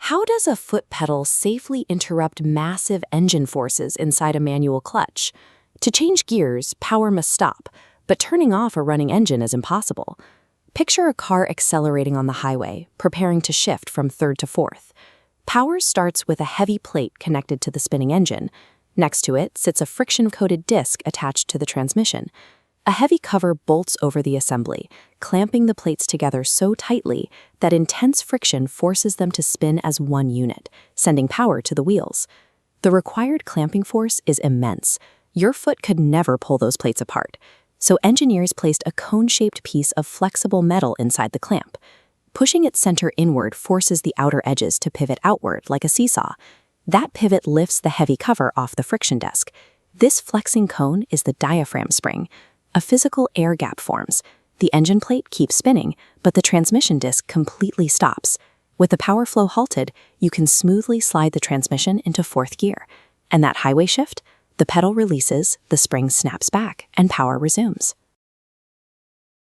How does a foot pedal safely interrupt massive engine forces inside a manual clutch? To change gears, power must stop, but turning off a running engine is impossible. Picture a car accelerating on the highway, preparing to shift from third to fourth. Power starts with a heavy plate connected to the spinning engine. Next to it sits a friction-coated disc attached to the transmission. A heavy cover bolts over the assembly, clamping the plates together so tightly that intense friction forces them to spin as one unit, sending power to the wheels. The required clamping force is immense. Your foot could never pull those plates apart. So engineers placed a cone-shaped piece of flexible metal inside the clamp. Pushing its center inward forces the outer edges to pivot outward like a seesaw. That pivot lifts the heavy cover off the friction disc. This flexing cone is the diaphragm spring. A physical air gap forms. The engine plate keeps spinning, but the transmission disc completely stops. With the power flow halted, you can smoothly slide the transmission into fourth gear. And that highway shift? The pedal releases, the spring snaps back, and power resumes.